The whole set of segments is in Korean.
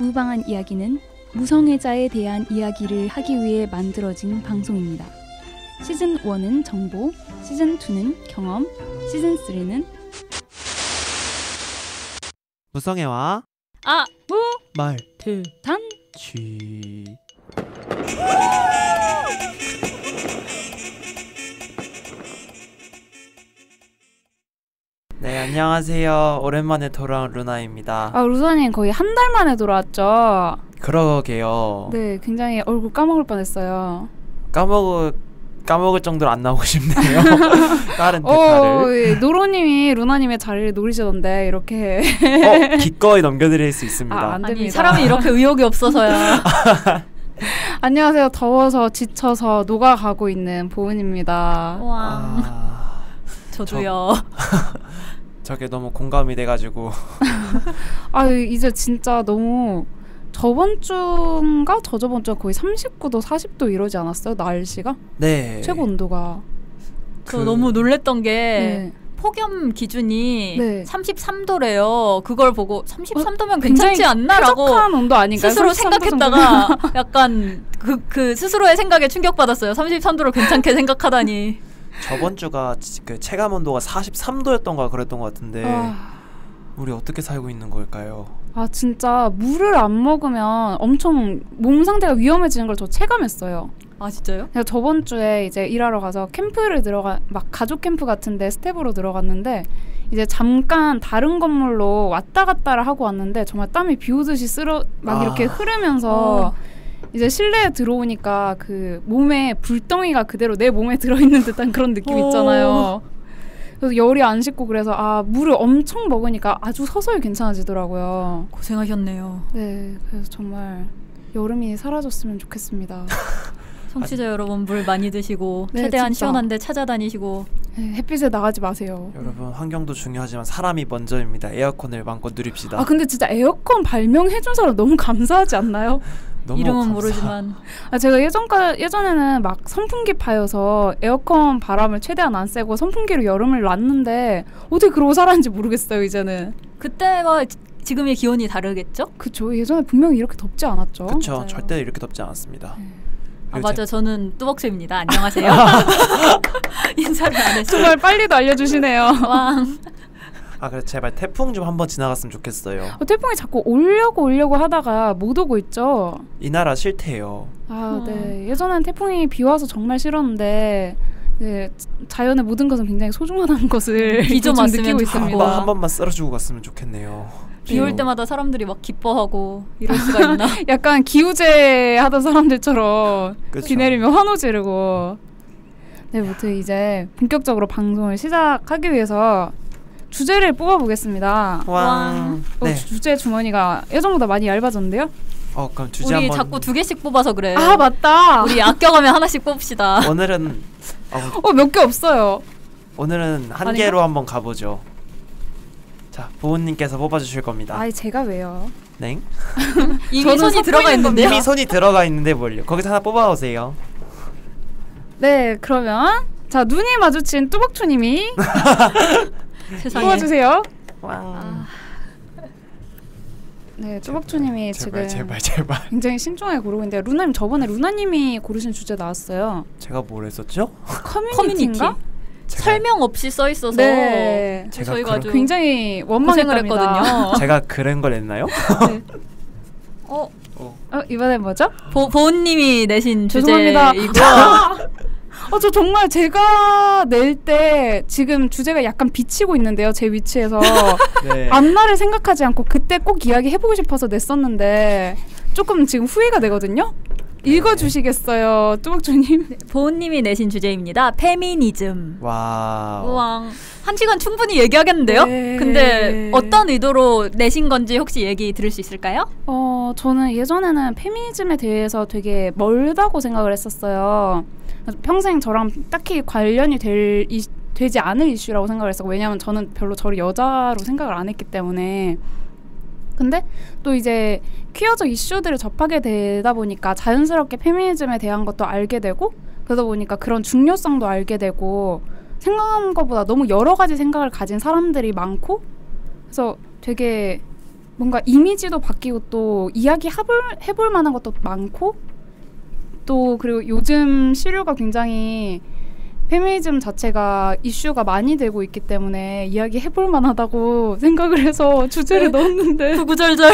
무방한 이야기는 무성애자에 대한 이야기를 하기 위해 만들어진 방송입니다. 시즌 1은 정보, 시즌 2는 경험, 시즌 3는 무성애와 말 단 쥐. 네, 안녕하세요. 오랜만에 돌아온 루나입니다. 루사님 거의 한 달 만에 돌아왔죠? 그러게요. 네, 굉장히 얼굴 까먹을 뻔했어요. 까먹을 정도로 안 나오고 싶네요. 다른 대타를. 예, 노로님이 루나님의 자리를 노리시던데 이렇게 기꺼이 넘겨드릴 수 있습니다. 안 됩니다. 아니, 사람이 이렇게 의욕이 없어서야. 안녕하세요. 더워서 지쳐서 녹아가고 있는 보은입니다. 와. 저도요. 저게 너무 공감이 돼가지고. 이제 진짜 너무 저번 주인가 저저번 주 거의 39도 40도 이러지 않았어요? 날씨가? 네. 최고 온도가. 저 너무 놀랬던 게 네. 폭염 기준이 네. 33도래요. 그걸 보고 33도면 괜찮지 않나라고 쾌적한 온도 아닌가요? 스스로 33도 생각했다가 약간 그 스스로의 생각에 충격받았어요. 33도를 괜찮게 생각하다니. 저번 주가 그 체감 온도가 43도였던가 그랬던 것 같은데 우리 어떻게 살고 있는 걸까요? 진짜 물을 안 먹으면 엄청 몸 상태가 위험해지는 걸 저 체감했어요. 아, 진짜요? 제가 저번 주에 이제 일하러 가서 캠프를 막 가족 캠프 같은데 스텝으로 들어갔는데 이제 잠깐 다른 건물로 왔다 갔다를 하고 왔는데 정말 땀이 비 오듯이 이렇게 흐르면서 이제 실내에 들어오니까 그 몸에 불덩이가 그대로 내 몸에 들어있는 듯한 그런 느낌 있잖아요. 그래서 열이 안 식고 그래서 물을 엄청 먹으니까 아주 서서히 괜찮아지더라고요. 고생하셨네요. 네, 그래서 정말 여름이 사라졌으면 좋겠습니다. 청취자 여러분, 물 많이 드시고 네, 최대한 진짜. 시원한 데 찾아다니시고. 네, 햇빛에 나가지 마세요. 여러분, 환경도 중요하지만 사람이 먼저입니다. 에어컨을 마음껏 누립시다. 근데 진짜 에어컨 발명해준 사람 너무 감사하지 않나요? 이름은 모르지만 제가 예전에는 막 선풍기 파여서 에어컨 바람을 최대한 안 쐬고 선풍기로 여름을 놨는데 어떻게 그러고 살았는지 모르겠어요. 이제는 그때와 지금의 기온이 다르겠죠? 그쵸. 예전에 분명히 이렇게 덥지 않았죠. 그쵸. 맞아요. 절대 이렇게 덥지 않았습니다. 맞아. 저는 뚜벅쌤입니다. 안녕하세요. 인사를 안 했어요. 정말 빨리도 알려주시네요. 왕. 그래 제발 태풍 좀 한번 지나갔으면 좋겠어요. 태풍이 자꾸 오려고 하다가 못 오고 있죠. 이 나라 싫대요. 네. 예전엔 태풍이 비 와서 정말 싫었는데 네, 자연의 모든 것은 굉장히 소중하다는 것을 비 좀 요즘 왔으면 느끼고 좋겠고. 있습니다. 한 번만 쓸어주고 갔으면 좋겠네요. 비 올 때마다 사람들이 막 기뻐하고 이럴 수가 있나? 약간 기우제 하던 사람들처럼 그쵸. 비 내리면 환호 지르고. 네, 무튼 이제 본격적으로 방송을 시작하기 위해서 주제를 뽑아보겠습니다. 왕. 네. 주제 주머니가 예전보다 많이 얇아졌는데요? 그럼 주제 우리 한번. 자꾸 2개씩 뽑아서 그래. 맞다. 우리 아껴가면 하나씩 뽑읍시다. 오늘은 몇 개 없어요. 오늘은 한 아닌가? 개로 한번 가보죠. 자, 보은님께서 뽑아주실 겁니다. 제가 왜요? 네. 이미 손이 들어가 있는데요. 이미 손이 들어가 있는데 뭘요? 거기서 하나 뽑아오세요. 네, 그러면 자, 눈이 마주친 뚜벅초님이 세상에. 뽑아주세요. 왕. 네, 뚜벅초님이 지금 제발. 굉장히 신중하게 고르고 있는데 루나님 저번에 루나님이 고르신 주제 나왔어요. 제가 뭘 했었죠? 커뮤니티인가? 설명 없이 써 있어서 네. 저희가 아주 굉장히 고생을 원망했답니다. 했거든요. 제가 그런 걸 했나요? 네. 이번엔 뭐죠? 보은님이 내신 죄송합니다. 주제이고요. 저 정말 제가 낼 때 지금 주제가 약간 비치고 있는데요. 제 위치에서 네. 앞날을 생각하지 않고 그때 꼭 이야기해보고 싶어서 냈었는데 조금 지금 후회가 되거든요. 읽어주시겠어요, 뚜벅주님? 네, 보은님이 내신 주제입니다. 페미니즘. 와우. 우왕. 1시간 충분히 얘기하겠는데요? 네. 근데 어떤 의도로 내신 건지 혹시 얘기 들을 수 있을까요? 저는 예전에는 페미니즘에 대해서 되게 멀다고 생각을 했었어요. 평생 저랑 딱히 관련이 되지 않을 이슈라고 생각을 했었고, 왜냐하면 저는 별로 저를 여자로 생각을 안 했기 때문에. 근데 또 이제 퀴어적 이슈들을 접하게 되다 보니까 자연스럽게 페미니즘에 대한 것도 알게 되고, 그러다 보니까 그런 중요성도 알게 되고, 생각한 것보다 너무 여러 가지 생각을 가진 사람들이 많고, 그래서 되게 뭔가 이미지도 바뀌고 또 이야기 해볼 만한 것도 많고 또 그리고 요즘 시류가 굉장히 페미니즘 자체가 이슈가 많이 되고 있기 때문에 이야기 해볼 만하다고 생각을 해서 주제를 넣었는데 구구절절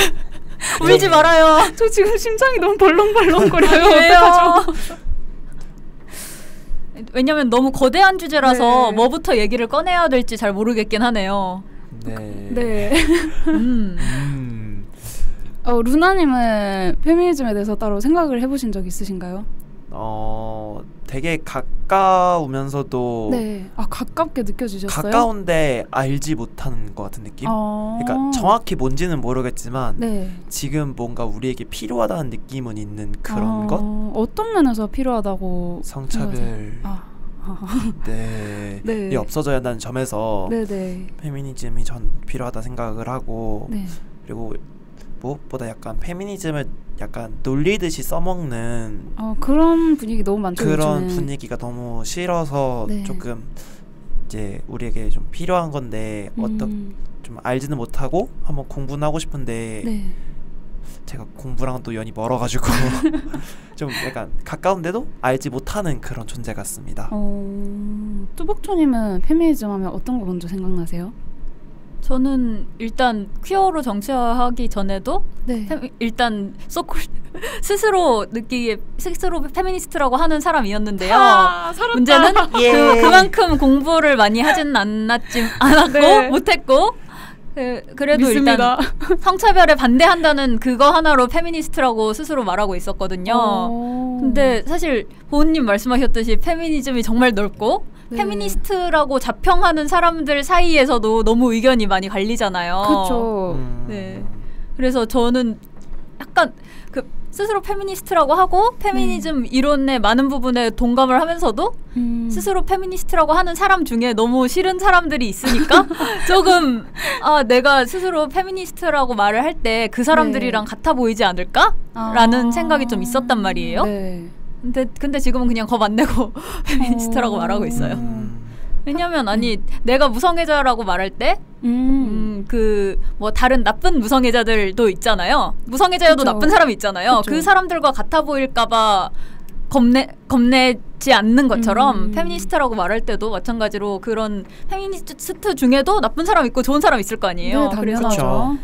울지 말아요. 저 지금 심장이 너무 벌렁벌렁거려요. 어떡하죠? 왜냐면 너무 거대한 주제라서 네. 뭐부터 얘기를 꺼내야 될지 잘 모르겠긴 하네요. 네. 루나님은 페미니즘에 대해서 따로 생각을 해보신 적 있으신가요? 되게 가까우면서도 네. 가깝게 느껴지셨어요? 가까운데 알지 못하는 것 같은 느낌? 그러니까 정확히 뭔지는 모르겠지만 네. 지금 뭔가 우리에게 필요하다는 느낌은 있는 그런 것? 어떤 면에서 필요하다고 성차별 네. 없어져야 한다는 점에서 네네. 페미니즘이 전 필요하다 생각을 하고 네. 그리고 무엇보다 약간 페미니즘을 약간 놀리듯이 써먹는 그런 분위기 너무 많죠. 그런 요즘에. 분위기가 너무 싫어서 네. 조금 이제 우리에게 좀 필요한 건데 좀 알지는 못하고 한번 공부는 하고 싶은데 네. 제가 공부랑 또 연이 멀어가지고 좀 약간 가까운데도 알지 못하는 그런 존재 같습니다. 뚜벅초님은 페미니즘 하면 어떤 거 먼저 생각나세요? 저는 일단 퀴어로 정치화하기 전에도 네. 일단 스스로 느끼기에 스스로 페미니스트라고 하는 사람이었는데요. 살았다. 문제는 그만큼 공부를 많이 하진 않았고 네. 못했고 그래도 믿습니다. 일단 성차별에 반대한다는 그거 하나로 페미니스트라고 스스로 말하고 있었거든요. 근데 사실 보은님 말씀하셨듯이 페미니즘이 정말 넓고 네. 페미니스트라고 자평하는 사람들 사이에서도 너무 의견이 많이 갈리잖아요. 그렇죠. 네. 그래서 저는 약간 스스로 페미니스트라고 하고 페미니즘 이론의 많은 부분에 동감을 하면서도 스스로 페미니스트라고 하는 사람 중에 너무 싫은 사람들이 있으니까 조금 내가 스스로 페미니스트라고 말을 할 때 그 사람들이랑 같아 보이지 않을까라는 생각이 좀 있었단 말이에요. 네. 근데 지금은 그냥 겁 안 내고 페미니스트라고 말하고 있어요. 왜냐면 내가 무성애자라고 말할 때 뭐 다른 나쁜 무성애자들도 있잖아요. 무성애자여도 그쵸. 나쁜 사람이 있잖아요. 그쵸. 그 사람들과 같아 보일까봐 겁내지 않는 것처럼 페미니스트라고 말할 때도 마찬가지로 그런 페미니스트 중에도 나쁜 사람 있고 좋은 사람 있을 거 아니에요. 네, 그래서 당연하죠.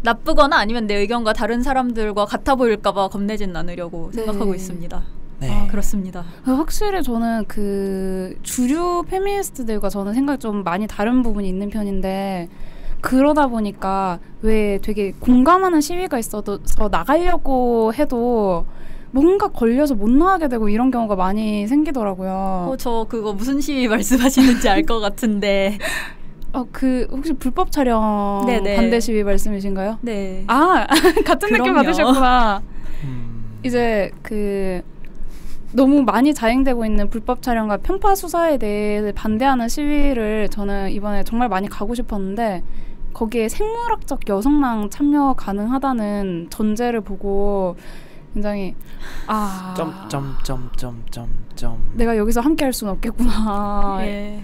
나쁘거나 아니면 내 의견과 다른 사람들과 같아 보일까봐 겁내진 않으려고 네. 생각하고 있습니다. 네. 그렇습니다. 확실히 저는 그 주류 페미니스트들과 저는 생각이 좀 많이 다른 부분이 있는 편인데 그러다 보니까 왜 되게 공감하는 시위가 있어도 나가려고 해도 뭔가 걸려서 못 나가게 되고 이런 경우가 많이 생기더라고요. 저 그거 무슨 시위 말씀하시는지 알 것 같은데. 혹시 불법 촬영 네네. 반대 시위 말씀이신가요? 네. 같은 느낌 그럼요. 받으셨구나. 이제 너무 많이 자행되고 있는 불법 촬영과 편파 수사에 대해 반대하는 시위를 저는 이번에 정말 많이 가고 싶었는데 거기에 생물학적 여성랑 참여 가능하다는 전제를 보고 굉장히 내가 여기서 함께 할 수는 없겠구나. 예.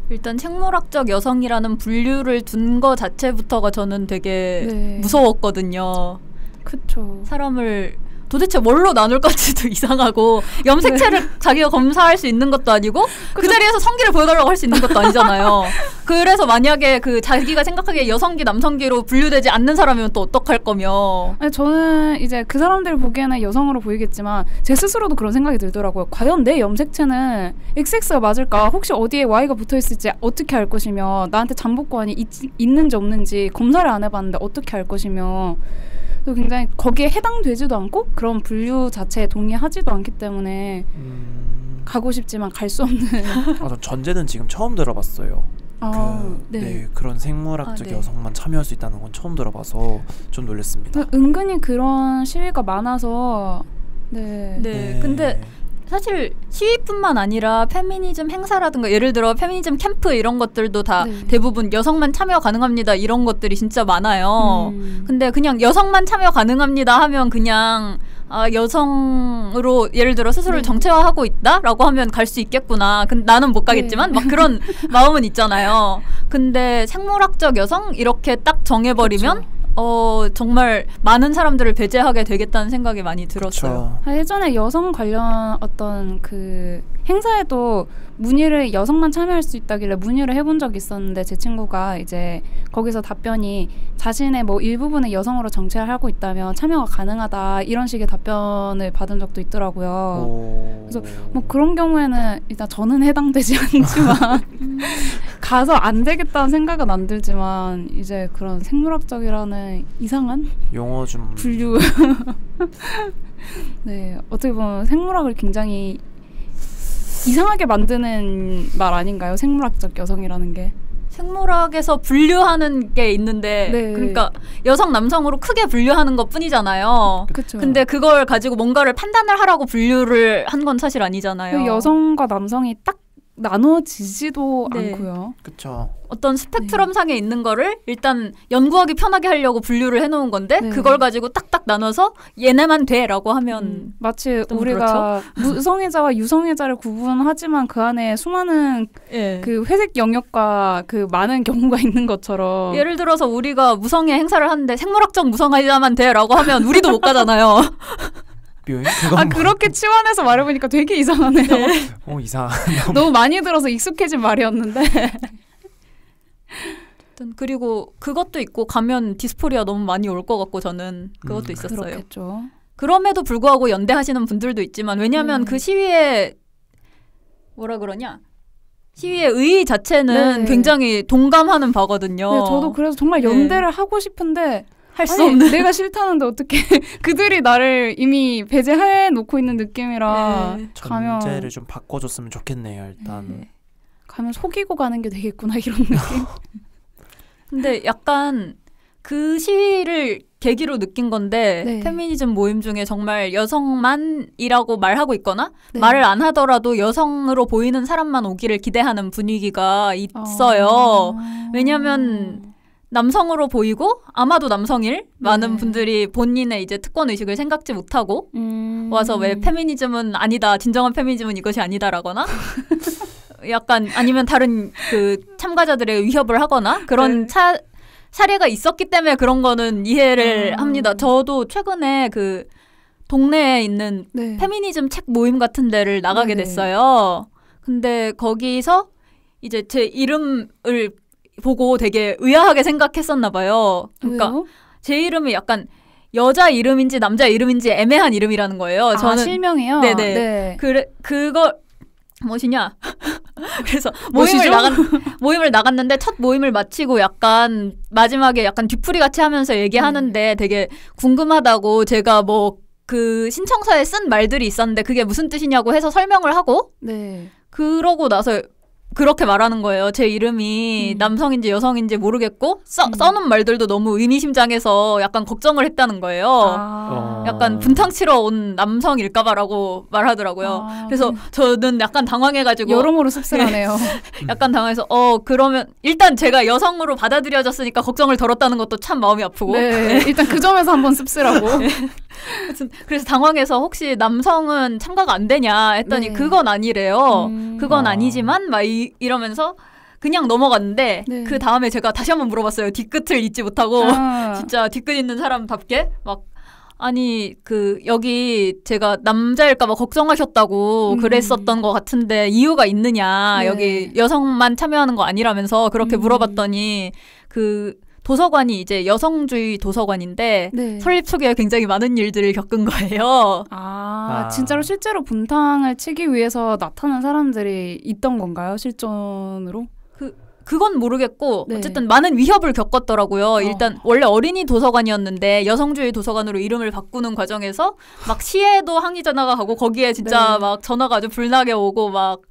일단 생물학적 여성이라는 분류를 둔 거 자체부터가 저는 되게 무서웠거든요. 그쵸. 사람을 도대체 뭘로 나눌 건지도 이상하고 염색체를 자기가 검사할 수 있는 것도 아니고 그 자리에서 성기를 보여달라고 할 수 있는 것도 아니잖아요. 그래서 만약에 자기가 생각하기에 여성기 남성기로 분류되지 않는 사람이면 또 어떡할 거며. 저는 이제 그 사람들이 보기에는 여성으로 보이겠지만 제 스스로도 그런 생각이 들더라고요. 과연 내 염색체는 XX가 맞을까? 혹시 어디에 Y가 붙어있을지 어떻게 알 것이며 나한테 잠복권이 있는지 없는지 검사를 안 해봤는데 어떻게 알 것이며 굉장히 거기에 해당되지도 않고 그런 분류 자체에 동의하지도 않기 때문에 가고 싶지만 갈 수 없는. 전 전제는 지금 처음 들어봤어요. 그런 생물학적 여성만 참여할 수 있다는 건 처음 들어봐서 좀 놀랐습니다. 은근히 그런 시위가 많아서 근데 사실 시위뿐만 아니라 페미니즘 행사라든가 예를 들어 페미니즘 캠프 이런 것들도 다 대부분 여성만 참여 가능합니다 이런 것들이 진짜 많아요. 근데 그냥 여성만 참여 가능합니다 하면 그냥 여성으로 예를 들어 스스로를 정체화하고 있다라고 하면 갈 수 있겠구나. 나는 못 가겠지만 막 그런 마음은 있잖아요. 근데 생물학적 여성 이렇게 딱 정해버리면 정말 많은 사람들을 배제하게 되겠다는 생각이 많이 들었어요. 예전에 여성 관련 어떤 그 행사에도 문의를 여성만 참여할 수 있다길래 문의를 해본 적이 있었는데 제 친구가 이제 거기서 답변이 자신의 뭐 일부분의 여성으로 정체를 하고 있다면 참여가 가능하다 이런 식의 답변을 받은 적도 있더라고요. 그래서 뭐 그런 경우에는 일단 저는 해당되지 않지만 가서 안 되겠다는 생각은 안 들지만 이제 그런 생물학적이라는 이상한 용어 좀 분류 네, 어떻게 보면 생물학을 굉장히 이상하게 만드는 말 아닌가요? 생물학적 여성이라는 게. 생물학에서 분류하는 게 있는데 네. 그러니까 여성, 남성으로 크게 분류하는 것 뿐이잖아요. 그쵸. 근데 그걸 가지고 뭔가를 판단을 하라고 분류를 한 건 사실 아니잖아요. 그 여성과 남성이 딱 나눠지지도 네. 않고요. 그렇죠. 어떤 스펙트럼 상에 있는 거를 일단 연구하기 편하게 하려고 분류를 해놓은 건데 네. 그걸 가지고 딱딱 나눠서 얘네만 돼라고 하면 마치 우리가 그렇죠? 무성애자와 유성애자를 구분하지만 그 안에 수많은 예. 그 회색 영역과 그 많은 경우가 있는 것처럼 예를 들어서 우리가 무성애 행사를 하는데 생물학적 무성애자만 돼라고 하면 우리도 못 가잖아요. 그렇게 치환해서 말해보니까 되게 이상하네요. 네. 이상. 너무 많이 들어서 익숙해진 말이었는데. 그리고 그것도 있고 가면 디스포리아 너무 많이 올 것 같고 저는 그것도 있었어요. 그렇겠죠. 그럼에도 불구하고 연대하시는 분들도 있지만 왜냐하면 그 시위에 뭐라 그러냐? 시위의 의의 자체는 굉장히 동감하는 바거든요. 네, 저도 그래서 정말 연대를 하고 싶은데 할 수 없는. 내가 싫다는데 어떻게 그들이 나를 이미 배제해 놓고 있는 느낌이라 가면 전제를 좀 바꿔줬으면 좋겠네요. 일단 가면 속이고 가는 게 되겠구나 이런 느낌. 근데 약간 그 시위를 계기로 느낀 건데 페미니즘 모임 중에 정말 여성만이라고 말하고 있거나 말을 안 하더라도 여성으로 보이는 사람만 오기를 기대하는 분위기가 있어요. 왜냐하면 남성으로 보이고 아마도 남성일 많은 분들이 본인의 이제 특권 의식을 생각지 못하고 와서 왜 페미니즘은 아니다, 진정한 페미니즘은 이것이 아니다라거나 약간 아니면 다른 그 참가자들의 위협을 하거나 그런 사례가 있었기 때문에 그런 거는 이해를 합니다. 저도 최근에 그 동네에 있는 페미니즘 책 모임 같은 데를 나가게 됐어요. 근데 거기서 이제 제 이름을 보고 되게 의아하게 생각했었나 봐요. 그러니까 왜요? 제 이름이 약간 여자 이름인지 남자 이름인지 애매한 이름이라는 거예요. 저는 실명이요? 네네. 네. 그거 무엇이냐? 그래서 모임을 나갔는데 첫 모임을 마치고 약간 마지막에 약간 뒤풀이 같이 하면서 얘기하는데 되게 궁금하다고 제가 뭐 그 신청서에 쓴 말들이 있었는데 그게 무슨 뜻이냐고 해서 설명을 하고 그러고 나서 그렇게 말하는 거예요. 제 이름이 남성인지 여성인지 모르겠고 써놓은 말들도 너무 의미심장해서 약간 걱정을 했다는 거예요. 약간 분탕치러 온 남성일까봐라고 말하더라고요. 그래서 저는 약간 당황해가지고 여러모로 씁쓸하네요. 약간 당황해서 그러면 일단 제가 여성으로 받아들여졌으니까 걱정을 덜었다는 것도 참 마음이 아프고 일단 그 점에서 한번 씁쓸하고 그래서 당황해서 혹시 남성은 참가가 안 되냐 했더니 그건 아니래요. 그건 아니지만 막 이러면서 그냥 넘어갔는데 그 다음에 제가 다시 한번 물어봤어요. 뒤끝을 잊지 못하고 진짜 뒤끝 있는 사람답게 막 아니 그 여기 제가 남자일까 봐 걱정하셨다고 그랬었던 것 같은데 이유가 있느냐 여기 여성만 참여하는 거 아니라면서 그렇게 물어봤더니 그 도서관이 이제 여성주의 도서관인데 설립 초기에 굉장히 많은 일들을 겪은 거예요. 진짜로 실제로 분탕을 치기 위해서 나타난 사람들이 있던 건가요? 실존으로? 그건 모르겠고 어쨌든 많은 위협을 겪었더라고요. 일단 원래 어린이 도서관이었는데 여성주의 도서관으로 이름을 바꾸는 과정에서 막 시에도 항의 전화가 가고 거기에 진짜 막 전화가 아주 불나게 오고 막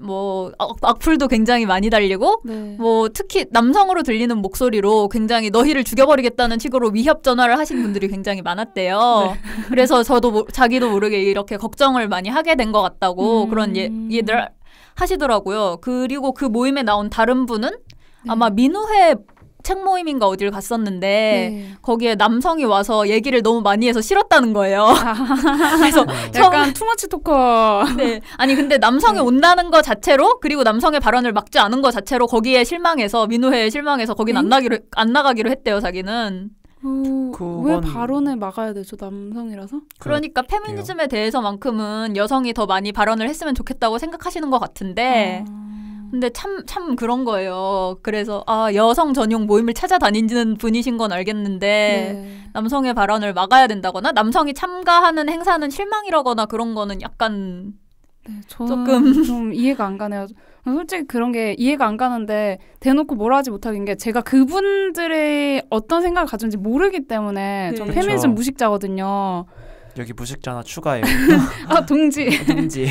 뭐 악플도 굉장히 많이 달리고 뭐 특히 남성으로 들리는 목소리로 굉장히 너희를 죽여버리겠다는 식으로 위협 전화를 하신 분들이 굉장히 많았대요. 그래서 저도 자기도 모르게 이렇게 걱정을 많이 하게 된 것 같다고 그런 얘기들 하시더라고요. 그리고 그 모임에 나온 다른 분은 아마 민우회 책 모임인가 어딜 갔었는데 거기에 남성이 와서 얘기를 너무 많이 해서 싫었다는 거예요. 그래서 약간 투머치 토커. 네. 아니 근데 남성이 온다는 거 자체로 그리고 남성의 발언을 막지 않은 거 자체로 거기에 실망해서 민우회에 실망해서 거긴 안 나가기로 했대요. 자기는. 왜 발언을 막아야 되죠? 남성이라서? 그러니까 페미니즘에 대해서만큼은 여성이 더 많이 발언을 했으면 좋겠다고 생각하시는 것 같은데 근데 참 그런 거예요. 그래서 여성 전용 모임을 찾아다니는 분이신 건 알겠는데 남성의 발언을 막아야 된다거나 남성이 참가하는 행사는 실망이라거나 그런 거는 약간 조금 좀 이해가 안 가네요. 솔직히 그런 게 이해가 안 가는데 대놓고 뭐라 하지 못하는 게 제가 그분들의 어떤 생각을 가졌는지 모르기 때문에 전 페미니즘 무식자거든요. 여기 무식자 하나 추가해요. 동지. 동지.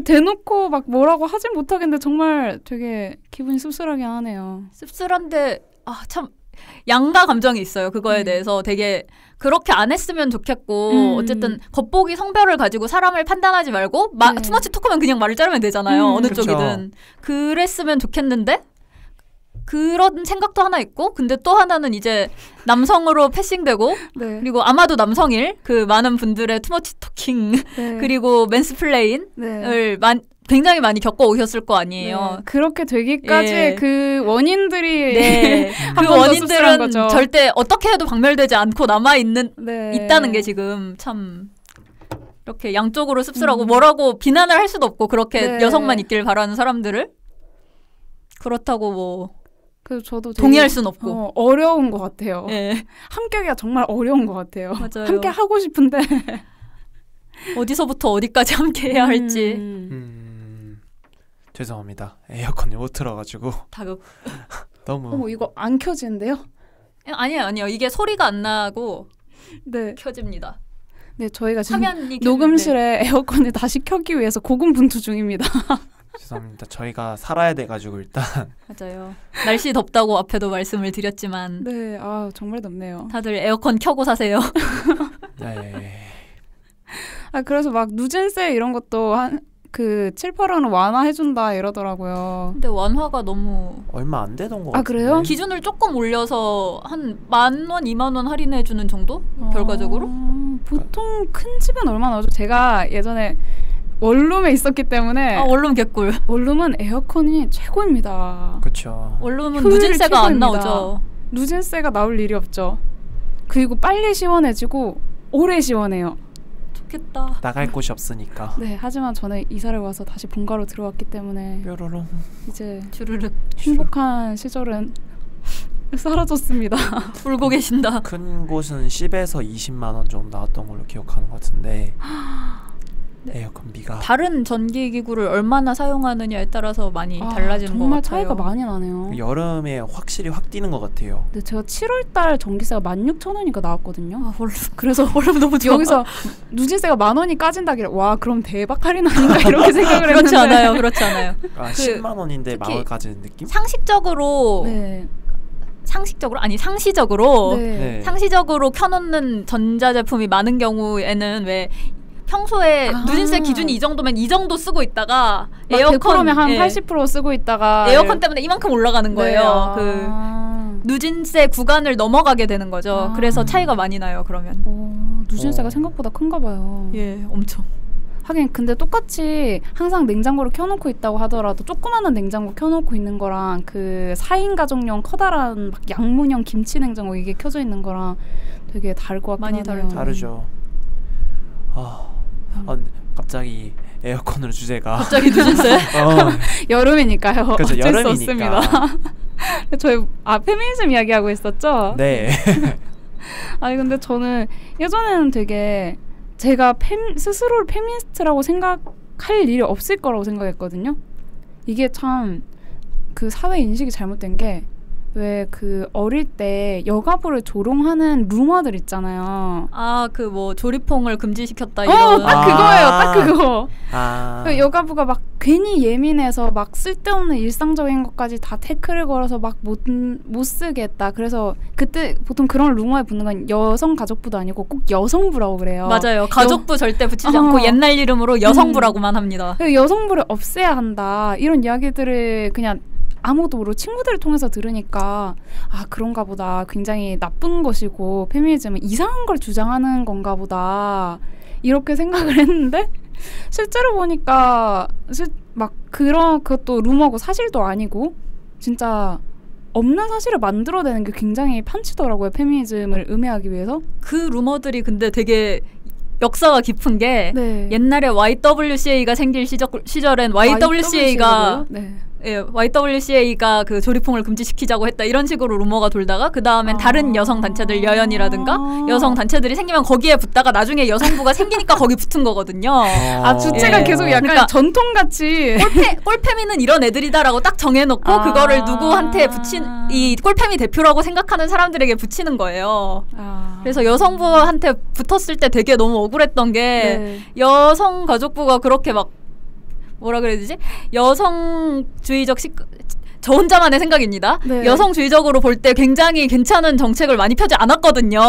대놓고 막 뭐라고 하진 못하겠는데 정말 되게 기분이 씁쓸하긴 하네요. 씁쓸한데 참 양가 감정이 있어요. 그거에 대해서 되게 그렇게 안 했으면 좋겠고 어쨌든 겉보기 성별을 가지고 사람을 판단하지 말고 투머치 토크면 그냥 말을 자르면 되잖아요. 어느 그쵸. 쪽이든. 그랬으면 좋겠는데 그런 생각도 하나 있고 근데 또 하나는 이제 남성으로 패싱되고 그리고 아마도 남성일 그 많은 분들의 투머치 토킹 그리고 맨스플레인을 굉장히 많이 겪어오셨을 거 아니에요. 그렇게 되기까지 그 원인들이 그 원인들은 절대 어떻게 해도 박멸되지 않고 있다는 게 지금 참 이렇게 양쪽으로 씁쓸하고 뭐라고 비난을 할 수도 없고 그렇게 여성만 있길 바라는 사람들을 그렇다고 뭐 그래서 저도 동의할 순 없고 어려운 것 같아요. 함께하기가 정말 어려운 것 같아요. 맞아요. 함께 하고 싶은데 어디서부터 어디까지 함께 해야 할지. 죄송합니다. 에어컨이 못 틀어가지고 다급. 너무. 이거 안 켜지는데요? 아니요. 이게 소리가 안 나고 켜집니다. 네, 저희가 지금 녹음실에 에어컨을 다시 켜기 위해서 고군분투 중입니다. 죄송합니다. 저희가 살아야 돼가지고 일단. 맞아요. 날씨 덥다고 앞에도 말씀을 드렸지만. 네, 정말 덥네요. 다들 에어컨 켜고 사세요. 네. 그래서 막 누진세 이런 것도 그 7, 8월은 완화해준다 이러더라고요. 근데 완화가 너무 얼마 안 되던 거 같아요. 그래요? 기준을 조금 올려서 한 10,000원, 20,000원 할인해주는 정도? 결과적으로? 보통 큰 집은 얼마 나오죠? 제가 예전에 원룸에 있었기 때문에 원룸 개꿀. 원룸은 에어컨이 최고입니다. 그렇죠. 원룸은 누진세가 안 나오죠. 누진세가 나올 일이 없죠. 그리고 빨리 시원해지고 오래 시원해요. 좋겠다. 나갈 곳이 없으니까. 네, 하지만 저는 이사를 와서 다시 본가로 들어왔기 때문에 뾰로롱. 이제 주르륵 행복한 시절은 사라졌습니다. 울고 계신다. 큰 곳은 10에서 20만 원 정도 나왔던 걸로 기억하는 것 같은데 에어컨비가 다른 전기기구를 얼마나 사용하느냐에 따라서 많이 달라지는 것 같아요. 정말 차이가 많이 나네요. 여름에 확실히 확 뛰는 것 같아요. 네, 제가 7월달 전기세가 16,000원이니까 나왔거든요. 원룸. 그래서 원룸 너무 좋아. 여기서 누진세가 10,000원이 까진다길래 와 그럼 대박 할인 아닌가 이렇게 생각을 그렇지 했는데 그렇지 않아요. 10만 원인데 10,000원 까지는 느낌? 상식적으로 상시적으로 켜놓는 전자제품이 많은 경우에는 왜 평소에 누진세 기준이 이 정도면 이 정도 쓰고 있다가 에어컨에 한 80% 쓰고 있다가 에어컨 때문에 이만큼 올라가는 거예요. 그 누진세 구간을 넘어가게 되는 거죠. 그래서 차이가 많이 나요. 그러면 누진세가 생각보다 큰가 봐요. 엄청. 하긴 근데 똑같이 항상 냉장고를 켜놓고 있다고 하더라도 조그마한 냉장고 켜놓고 있는 거랑 그 4인 가족용 커다란 막 양문형 김치 냉장고 이게 켜져 있는 거랑 되게 다를 것 같긴 하네요. 다르죠. 갑자기 에어컨으로 주제가 갑자기 누진세? 여름이니까요. 그렇죠, 어쩔 여름이니까. 수 없습니다. 저희 페미니즘 이야기하고 있었죠? 네. 아니 근데 저는 예전에는 되게 제가 스스로를 페미니스트라고 생각할 일이 없을 거라고 생각했거든요. 이게 참 그 사회 인식이 잘못된 게 왜 그 어릴 때 여가부를 조롱하는 루머들 있잖아요. 그 뭐 조리퐁을 금지시켰다 이런. 딱 그거예요. 딱 그거. 그 여가부가 막 괜히 예민해서 막 쓸데없는 일상적인 것까지 다 태클을 걸어서 막 못 쓰게 했다. 그래서 그때 보통 그런 루머에 붙는 건 여성가족부도 아니고 꼭 여성부라고 그래요. 맞아요. 가족부 절대 붙이지 않고 옛날 이름으로 여성부라고만 합니다. 여성부를 없애야 한다. 이런 이야기들을 그냥 아무도 모르고 친구들을 통해서 들으니까 아 그런가 보다 굉장히 나쁜 것이고 페미니즘은 이상한 걸 주장하는 건가 보다 이렇게 생각을 했는데 실제로 보니까 막 그런 그것도 루머고 사실도 아니고 진짜 없는 사실을 만들어내는 게 굉장히 판치더라고요. 페미니즘을 음해하기 위해서. 그 루머들이 근데 되게 역사가 깊은 게 네. 옛날에 YWCA가 생길 시절엔 YWCA가 네. 예, YWCA가 그 조리퐁을 금지시키자고 했다 이런 식으로 루머가 돌다가 그 다음엔 다른 여성 단체들 여연이라든가 여성 단체들이 생기면 거기에 붙다가 나중에 여성부가 생기니까 거기 붙은 거거든요. 아 주체가 예. 계속 약간 그러니까 전통같이 꼴페미는 이런 애들이다라고 딱 정해놓고 그거를 누구한테 이 꼴페미 대표라고 생각하는 사람들에게 붙이는 거예요. 그래서 여성부한테 붙었을 때 되게 너무 억울했던 게 네. 여성가족부가 그렇게 막 뭐라 그래야 되지? 여성주의적 저 혼자만의 생각입니다. 네. 여성주의적으로 볼 때 굉장히 괜찮은 정책을 많이 펴지 않았거든요.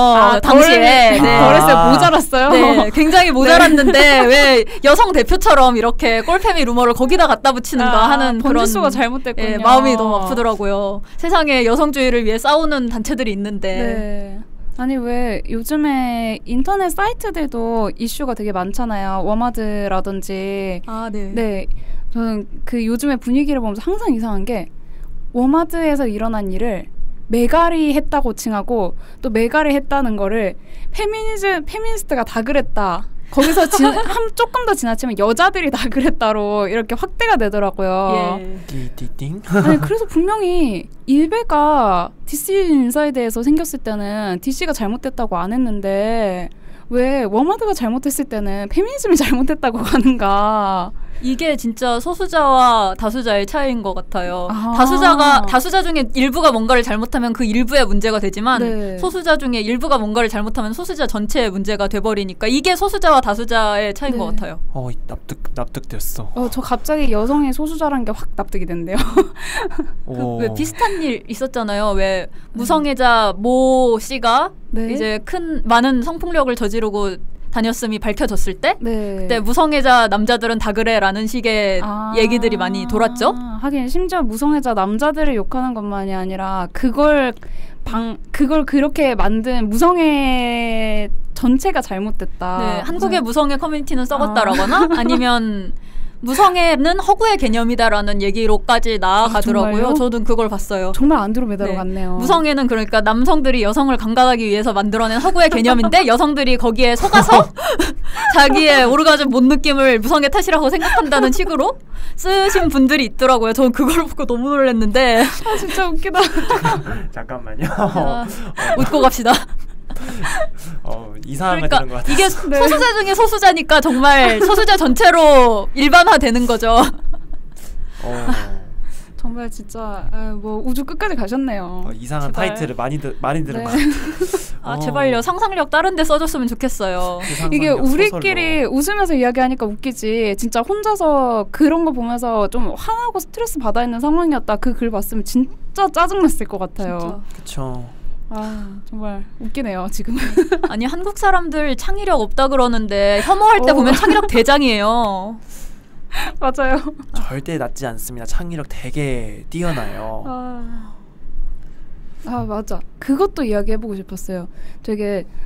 당시에. 네. 그랬어요. 모자랐어요. 네, 굉장히 모자랐는데 왜 여성 대표처럼 이렇게 꼴패미 루머를 거기다 갖다 붙이는가 하는 그런 번지수가 잘못됐군요. 예, 마음이 너무 아프더라고요. 세상에 여성주의를 위해 싸우는 단체들이 있는데 네. 아니 왜 요즘에 인터넷 사이트들도 이슈가 되게 많잖아요. 워마드라든지. 네. 네. 저는 그 요즘의 분위기를 보면서 항상 이상한 게 워마드에서 일어난 일을 메가리 했다고 칭하고 또 메가리 했다는 거를 페미니스트가 다 그랬다. 거기서 조금 더 지나치면 여자들이 다 그랬다로 이렇게 확대가 되더라고요. 띠띠띵. 아니 그래서 분명히 일베가 DC 인사이드에서 생겼을 때는 DC가 잘못됐다고 안 했는데 왜 워마드가 잘못했을 때는 페미니즘이 잘못했다고 하는가. 이게 진짜 소수자와 다수자의 차이인 것 같아요. 다수자 중에 일부가 뭔가를 잘못하면 그 일부의 문제가 되지만 네. 소수자 중에 일부가 뭔가를 잘못하면 소수자 전체의 문제가 돼버리니까 이게 소수자와 다수자의 차이인 네. 것 같아요. 납득됐어. 저 갑자기 여성이 소수자라는 게 확 납득이 된대요. 왜 비슷한 일 있었잖아요. 왜 무성애자 모 씨가 네. 이제 많은 성폭력을 저지르고 다녔음이 밝혀졌을 때 네. 그때 무성애자 남자들은 다 그래라는 식의 얘기들이 많이 돌았죠. 하긴 심지어 무성애자 남자들을 욕하는 것만이 아니라 그걸 그렇게 만든 무성애 전체가 잘못됐다. 네, 한국의 무성애 커뮤니티는 썩었다라거나 아니면 무성애는 허구의 개념이다라는 얘기로까지 나아가더라고요. 저는 그걸 봤어요. 정말 안드로메다로 갔네요. 무성애는 그러니까 남성들이 여성을 강간하기 위해서 만들어낸 허구의 개념인데 여성들이 거기에 속아서 자기의 오르가즘 못 느낌을 무성애 탓이라고 생각한다는 식으로 쓰신 분들이 있더라고요. 저는 그걸 보고 너무 놀랐는데 진짜 웃기다. 잠깐만요. 웃고 갑시다. 이상한 거 그러니까 들은 것 같아요. 이게 소수자 중에 소수자니까 정말 소수자 전체로 일반화되는 거죠. 정말 진짜 뭐 우주 끝까지 가셨네요. 이상한 제발. 타이틀을 많이 들은 것 같아요. 제발요. 상상력 다른 데 써줬으면 좋겠어요. 이게 우리끼리 웃으면서 이야기하니까 웃기지 진짜 혼자서 그런 거 보면서 좀 화나고 스트레스 받아 있는 상황이었다. 그 글 봤으면 진짜 짜증났을 것 같아요. 그렇죠. 정말 웃기네요 지금은. 아니 한국 사람들 창의력 없다 그러는데 혐오할 때 보면 창의력 대장이에요. 맞아요. 절대 낮지 않습니다. 창의력 되게 뛰어나요. 맞아. 그것도 이야기해보고 싶었어요.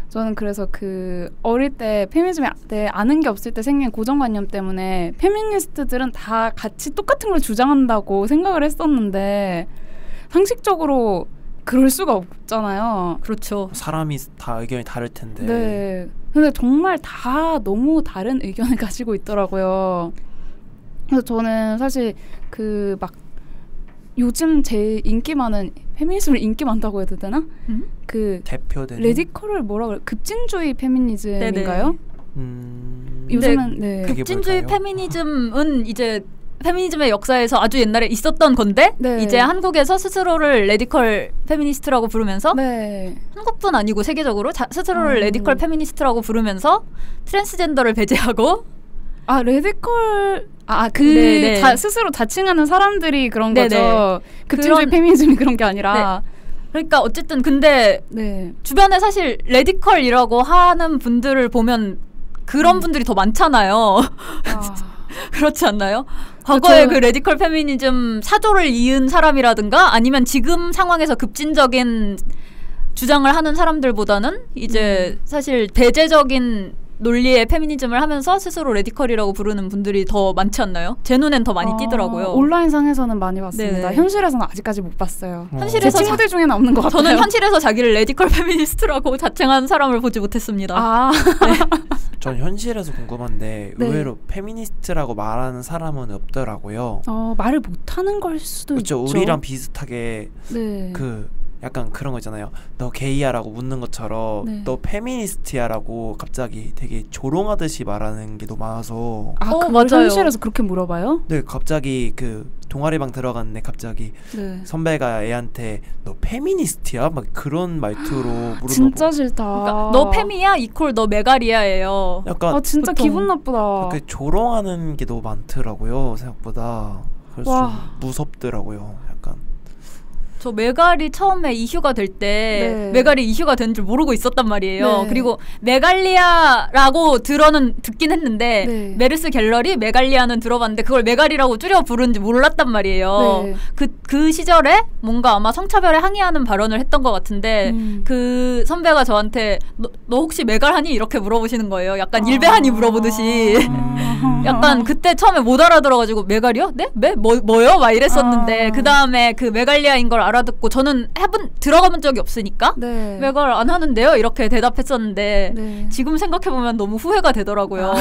저는 그래서 어릴 때 페미니즘에 대해 아는 게 없을 때 생긴 고정관념 때문에 페미니스트들은 다 같이 똑같은 걸 주장한다고 생각을 했었는데 상식적으로 그럴 수가 없잖아요. 그렇죠. 사람이 다 의견이 다를 텐데. 네. 근데 정말 다 너무 다른 의견을 가지고 있더라고요. 그래서 저는 사실 요즘 제일 인기 많은 페미니즘을 인기 많다고 해도 되나? 대표되는 레디컬을 뭐라 그래? 급진주의 페미니즘인가요? 요즘은 네. 급진주의 페미니즘은 이제 페미니즘의 역사에서 아주 옛날에 있었던 건데 네. 이제 한국에서 스스로를 레디컬 페미니스트라고 부르면서 네. 한국뿐 아니고 세계적으로 스스로를 레디컬 페미니스트라고 부르면서 트랜스젠더를 배제하고 레디컬 스스로 자칭하는 사람들이 그런 네네. 거죠. 급진주의 페미니즘이 그런 게 아니라 네. 그러니까 어쨌든 근데 네. 주변에 사실 레디컬이라고 하는 분들을 보면 그런 분들이 더 많잖아요. 그렇지 않나요? 과거에 그 레디컬 페미니즘 사조를 이은 사람이라든가 아니면 지금 상황에서 급진적인 주장을 하는 사람들보다는 이제 사실 대제적인 논리의 페미니즘을 하면서 스스로 레디컬이라고 부르는 분들이 더 많지 않나요? 제 눈엔 더 많이 띄더라고요. 온라인상에서는 많이 봤습니다. 네네. 현실에서는 아직까지 못 봤어요. 현실에서 제 친구들 중에는 없는 것 같아요. 저는 현실에서 자기를 레디컬 페미니스트라고 자칭한 사람을 보지 못했습니다. 네. 전 현실에서 궁금한데 네. 의외로 페미니스트라고 말하는 사람은 없더라고요. 말을 못하는 걸 수도 그쵸, 있죠. 우리랑 비슷하게 네. 그 약간 그런 거 있잖아요. 너 게이야라고 묻는 것처럼 네. 너 페미니스트야라고 갑자기 되게 조롱하듯이 말하는 게 너무 많아서. 그걸 맞아요. 현실에서 그렇게 물어봐요? 네, 갑자기 그 동아리방 들어갔는데 갑자기 네. 선배가 애한테 너 페미니스트야? 막 그런 말투로 물어보고. 진짜 싫다. 그러니까 너 페미야 이퀄 너 메가리아예요. 약간 진짜 보통 기분 나쁘다. 그 조롱하는 게 너무 많더라고요, 생각보다. 그래서 좀 무섭더라고요, 약간. 저 메갈이 처음에 이슈가 될 때 네. 메갈이 이슈가 된 줄 모르고 있었단 말이에요. 네. 그리고 메갈리아라고 듣긴 했는데 네. 메르스 갤러리 메갈리아는 들어봤는데 그걸 메갈이라고 줄여 부르는지 몰랐단 말이에요. 네. 그 시절에 뭔가 아마 성차별에 항의하는 발언을 했던 것 같은데 그 선배가 저한테 너 혹시 메갈하니? 이렇게 물어보시는 거예요. 약간 일베하니 물어보듯이. 약간 그때 처음에 못 알아들어가지고 메갈이요? 네? 뭐요? 막 이랬었는데 그 다음에 그 메갈리아인 걸 알아듣고 저는 들어가본 적이 없으니까 네. 메갈 안 하는데요? 이렇게 대답했었는데 네. 지금 생각해보면 너무 후회가 되더라고요.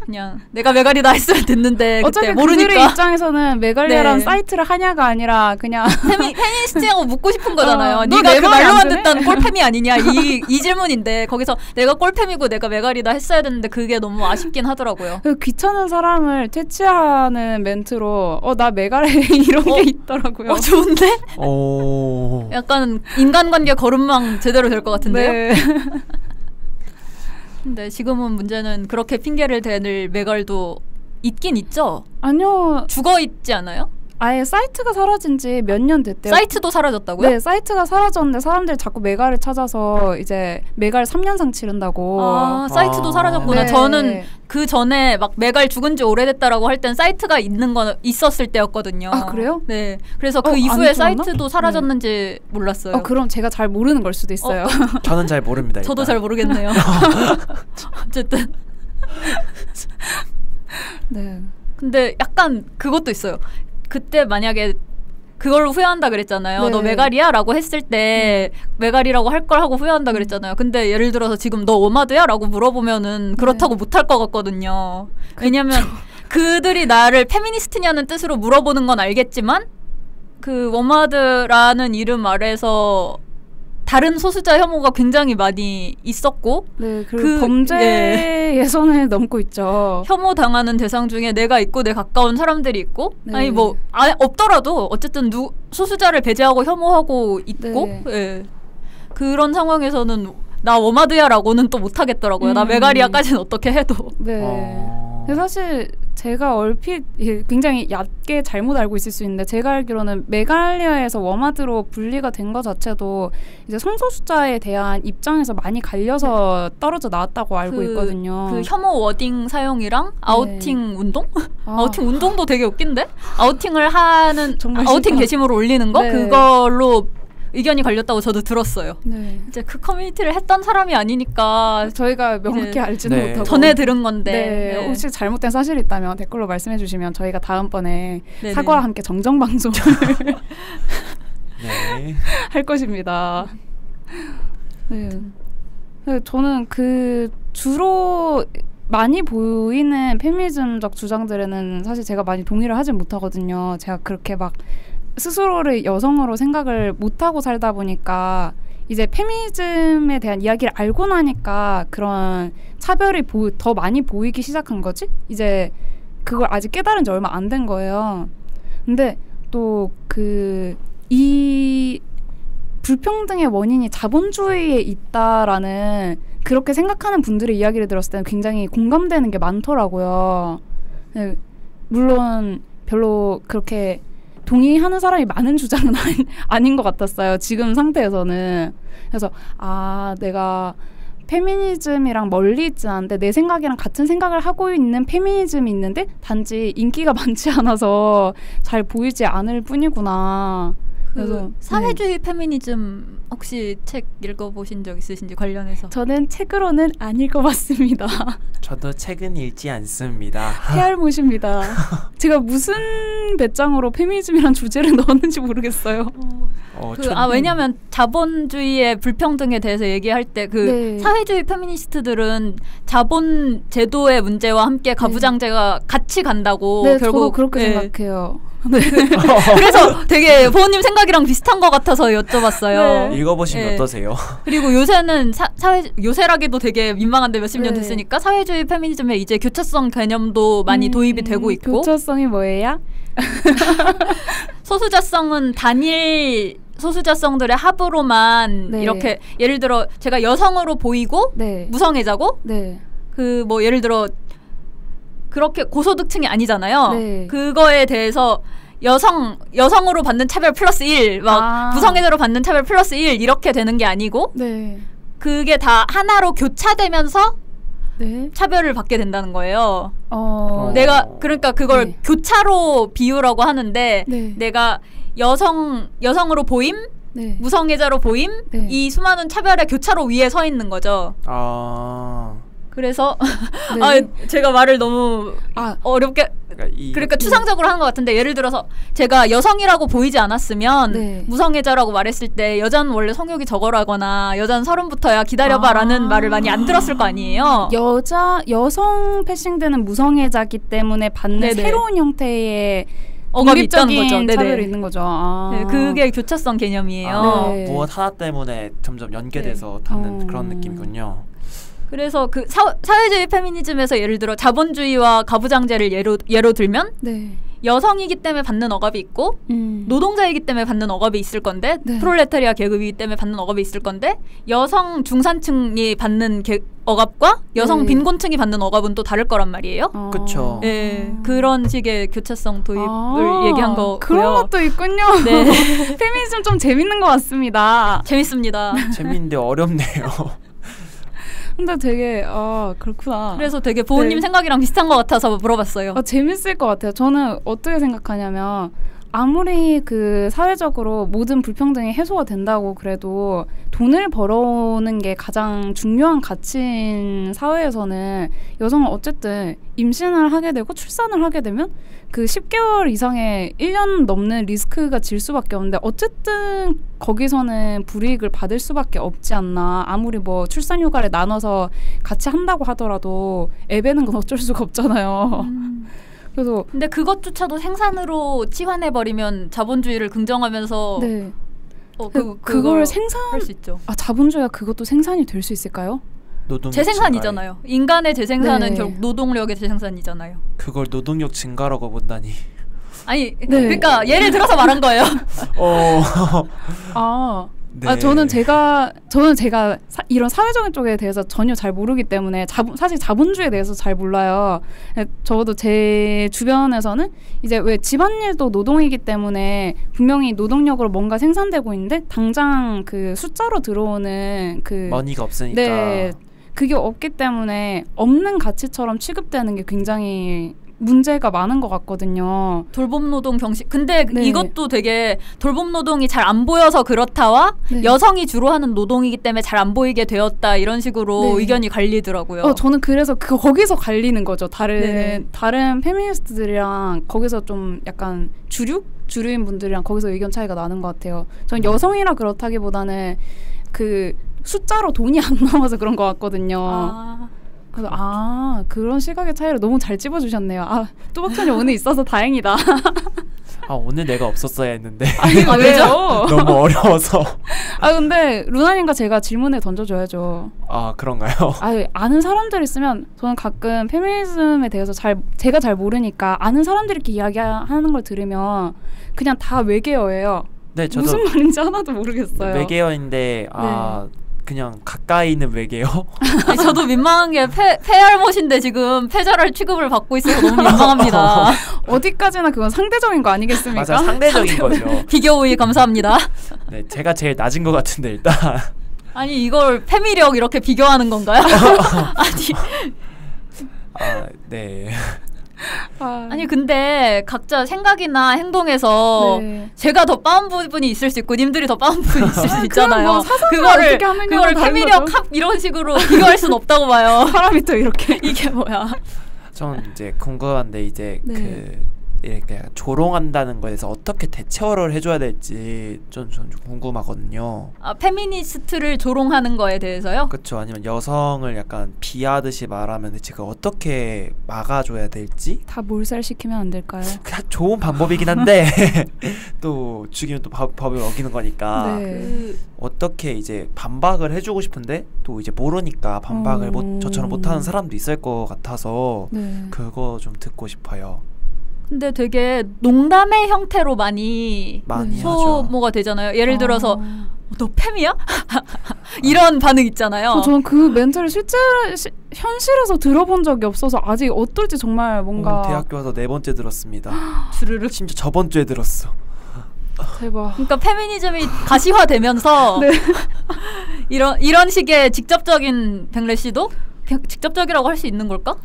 그냥 내가 메갈이다 했으면 됐는데 어차피 그때 모르니까 그들의 입장에서는 메갈리아라는 네. 사이트를 하냐가 아니라 그냥 페미니스트냐고 묻고 싶은 거잖아요. 너 네가 내 그 말이 말로만 안 되네? 듣던 꼴팸이 아니냐 이 질문인데 거기서 내가 꼴팸이고 내가 메갈이다 했어야 되는데 그게 너무 아쉽긴 하더라고요. 그 귀찮은 사람을 퇴치하는 멘트로 나 메갈해 이런 게 있더라고요. 좋은데? 오. 약간 인간관계 거름망 제대로 될 것 같은데요? 네. 근데 지금은 문제는 그렇게 핑계를 대는 메갈도 있긴 있죠? 아니요. 죽어 있지 않아요? 아예 사이트가 사라진 지 몇 년 됐대요. 사이트도 사라졌다고요? 네, 사이트가 사라졌는데 사람들이 자꾸 메갈을 찾아서 이제 메갈 3년상 치른다고. 사이트도 사라졌구나. 네. 저는 그 전에 막 메갈 죽은 지 오래됐다라고 할 땐 사이트가 있었을 때였거든요. 그래요? 네. 그래서 그 안 이후에 들었나? 사이트도 사라졌는지 몰랐어요. 그럼 제가 잘 모르는 걸 수도 있어요. 저는 잘 모릅니다. 저도 일단. 잘 모르겠네요. 어쨌든. 네. 근데 약간 그것도 있어요. 그때 만약에 그걸로 후회한다 그랬잖아요. 네. 너 메갈이야? 라고 했을 때 메갈이라고 할 걸 하고 후회한다 그랬잖아요. 근데 예를 들어서 지금 너 워마드야? 라고 물어보면은 그렇다고 못할 것 같거든요. 왜냐면 그들이 나를 페미니스트냐는 뜻으로 물어보는 건 알겠지만 그 워마드라는 이름 아래서 다른 소수자 혐오가 굉장히 많이 있었고 네, 그 범죄의 선을 넘고 있죠. 혐오 당하는 대상 중에 내가 있고 내 가까운 사람들이 있고 네. 아니 뭐 없더라도 어쨌든 소수자를 배제하고 혐오하고 있고 네. 예. 그런 상황에서는 나 워마드야라고는 또 못하겠더라고요. 나 메가리아까지는 어떻게 해도. 네. 근데 사실 제가 얼핏 굉장히 얕게 잘못 알고 있을 수 있는데 제가 알기로는 메갈리아에서 워마드로 분리가 된 것 자체도 이제 성소수자에 대한 입장에서 많이 갈려서 떨어져 나왔다고 알고 있거든요. 그 혐오 워딩 사용이랑 아우팅 운동? 아우팅 운동도 되게 웃긴데? 아우팅을 하는 아우팅 게시물을 올리는 거? 네. 그걸로 의견이 갈렸다고 저도 들었어요. 네. 이제 그 커뮤니티를 했던 사람이 아니니까 저희가 명확히 알지는 못하고 전에 들은 건데 네. 혹시 잘못된 사실이 있다면 댓글로 말씀해 주시면 저희가 다음번에 네네. 사과와 함께 정정 방송을 네. 할 것입니다. 네. 저는 그 주로 많이 보이는 페미니즘적 주장들에는 사실 제가 많이 동의를 하진 못하거든요. 제가 그렇게 막 스스로를 여성으로 생각을 못하고 살다 보니까 이제 페미니즘에 대한 이야기를 알고 나니까 그런 차별이 더 많이 보이기 시작한 거지? 이제 그걸 아직 깨달은 지 얼마 안 된 거예요. 근데 또 이 불평등의 원인이 자본주의에 있다라는 그렇게 생각하는 분들의 이야기를 들었을 때는 굉장히 공감되는 게 많더라고요. 네, 물론 별로 그렇게 동의하는 사람이 많은 주장은 아닌 것 같았어요. 지금 상태에서는. 그래서 내가 페미니즘이랑 멀리 있지 않은데 내 생각이랑 같은 생각을 하고 있는 페미니즘이 있는데 단지 인기가 많지 않아서 잘 보이지 않을 뿐이구나. 그래서 사회주의 페미니즘 혹시 책 읽어보신 적 있으신지 관련해서? 저는 책으로는 안 읽어봤습니다. 저도 책은 읽지 않습니다. 헤알못입니다. 제가 무슨 배짱으로 페미니즘이란 주제를 넣었는지 모르겠어요. 왜냐하면 자본주의의 불평등에 대해서 얘기할 때 사회주의 페미니스트들은 자본 제도의 문제와 함께 가부장제가 같이 간다고. 네, 결국 저도 그렇게 생각해요. 네. 그래서 되게 보호님 생각이랑 비슷한 것 같아서 여쭤봤어요. 네. 읽어보시면 어떠세요? 그리고 요새는 요새라기도 되게 민망한데 몇십 년 됐으니까 사회주의 페미니즘에 이제 교차성 개념도 많이 도입이 되고 있고. 교차성이 뭐예요? 소수자성은 단일 소수자성들의 합으로만 이렇게 예를 들어 제가 여성으로 보이고 무성애자고 예를 들어 그렇게 고소득층이 아니잖아요. 그거에 대해서 여성으로 받는 차별 플러스 1, 무성애자로 받는 차별 플러스 1 이렇게 되는 게 아니고 그게 다 하나로 교차되면서 차별을 받게 된다는 거예요. 내가 그러니까 그걸 교차로 비유라고 하는데 내가 여성으로 보임, 무성애자로 보임 이 수많은 차별의 교차로 위에 서 있는 거죠. 그래서 제가 말을 너무 어렵게 그러니까 추상적으로 하는 것 같은데 예를 들어서 제가 여성이라고 보이지 않았으면 무성애자라고 말했을 때 여자는 원래 성욕이 저거라거나 여자는 30부터야 기다려봐라는 말을 많이 안 들었을 거 아니에요. 여성 패싱되는 무성애자기 때문에 받는 새로운 형태의 억압이 있다는 거죠. 차별이 있는 거죠. 그게 교차성 개념이에요. 무엇 하나 때문에 점점 연계돼서 닿는 그런 느낌이군요. 그래서 그 사회주의 페미니즘에서 예를 들어 자본주의와 가부장제를 예로 들면 여성이기 때문에 받는 억압이 있고 노동자이기 때문에 받는 억압이 있을 건데 프롤레타리아 계급이기 때문에 받는 억압이 있을 건데 여성 중산층이 받는 억압과 여성 빈곤층이 받는 억압은 또 다를 거란 말이에요. 그렇죠. 그런 식의 교차성 도입을 얘기한 거고요. 그런 것도 있군요. 페미니즘 좀 재밌는 것 같습니다. 재밌습니다. 재밌는데 어렵네요. 근데 되게 그렇구나. 그래서 되게 보호님 생각이랑 비슷한 것 같아서 물어봤어요. 재밌을 것 같아요. 저는 어떻게 생각하냐면 아무리 그 사회적으로 모든 불평등이 해소가 된다고 그래도 돈을 벌어오는 게 가장 중요한 가치인 사회에서는 여성은 어쨌든 임신을 하게 되고 출산을 하게 되면 그 10개월 이상의 1년 넘는 리스크가 질 수밖에 없는데 어쨌든 거기서는 불이익을 받을 수밖에 없지 않나. 아무리 뭐 출산 휴가를 나눠서 같이 한다고 하더라도 애베는 건 어쩔 수가 없잖아요. 그래서 근데 그것조차도 생산으로 치환해버리면 자본주의를 긍정하면서 그걸 생산할 수 있죠. 자본주의가 그것도 생산이 될 수 있을까요? 재생산이잖아요. 인간의 재생산은 결국 노동력의 재생산이잖아요. 그걸 노동력 증가라고 본다니. 아니 그러니까 예를 들어서 말한 거예요. 저는 제가 이런 사회적인 쪽에 대해서 전혀 잘 모르기 때문에 사실 자본주의에 대해서 잘 몰라요. 적어도 제 주변에서는 이제 왜 집안일도 노동이기 때문에 분명히 노동력으로 뭔가 생산되고 있는데 당장 그 숫자로 들어오는 그 머니가 없으니까 그게 없기 때문에 없는 가치처럼 취급되는 게 굉장히 문제가 많은 것 같거든요. 돌봄노동 병식. 근데 이것도 되게 돌봄노동이 잘 안 보여서 그렇다와 여성이 주로 하는 노동이기 때문에 잘 안 보이게 되었다 이런 식으로 의견이 갈리더라고요. 저는 그래서 거기서 갈리는 거죠. 다른 페미니스트들이랑 거기서 좀 약간 주류인 분들이랑 거기서 의견 차이가 나는 것 같아요. 저는 여성이라 그렇다기보다는 그 숫자로 돈이 안 나와서 그런 것 같거든요. 그래서 그런 시각의 차이를 너무 잘 찝어주셨네요. 뚜벅천이 오늘 있어서 다행이다. 오늘 내가 없었어야 했는데. 왜죠? 너무 어려워서. 근데 루나님과 제가 질문을 던져줘야죠. 그런가요? 아는 사람들 있으면 저는 가끔 페미니즘에 대해서 제가 잘 모르니까 아는 사람들이 이야기하는 걸 들으면 그냥 다 외계어예요. 네, 저도 무슨 말인지 하나도 모르겠어요. 외계어인데 그냥 가까이 있는 외계어? 저도 민망한 게 폐알못인데 지금 폐절할 취급을 받고 있어서 너무 민망합니다. 어디까지나 그건 상대적인 거 아니겠습니까? 맞아, 상대적인 거죠. 비교 우위 감사합니다. 네, 제가 제일 낮은 것 같은데 일단. 아니 이걸 패미력 이렇게 비교하는 건가요? 아니. 네. 아니 근데 각자 생각이나 행동에서 네. 제가 더 빠운 부분이 있을 수 있고 님들이 더 빠운 부분이 있을 수 있잖아요. 뭐 그거를 패미력 합 이런 식으로 비교할 수는 없다고 봐요. 사람이 또 이렇게 이게 뭐야? 전 이제 궁금한데 이제 네. 이렇게 조롱한다는 거에서 어떻게 대처를 해줘야 될지 좀 궁금하거든요. 아 페미니스트를 조롱하는 거에 대해서요? 그렇죠. 아니면 여성을 약간 비하듯이 말하면 제가 어떻게 막아줘야 될지? 다 몰살시키면 안 될까요? 좋은 방법이긴 한데 또 죽이면 또 법을 어기는 거니까 네. 어떻게 이제 반박을 해주고 싶은데 또 이제 모르니까 반박을 저처럼 못하는 사람도 있을 것 같아서 네. 그거 좀 듣고 싶어요. 근데 되게 농담의 형태로 많이 소모가 되잖아요. 예를 들어서 너 팸이야? 이런 반응 있잖아요. 저는 그 멘트를 현실에서 들어본 적이 없어서 아직 어떨지 정말 뭔가 대학교 와서 4번째 들었습니다. 주르륵. 심지어 저번 주에 들었어. 대박. 그러니까 페미니즘이 가시화되면서 네. 이런 식의 직접적인 백래시도 직접적이라고 할 수 있는 걸까?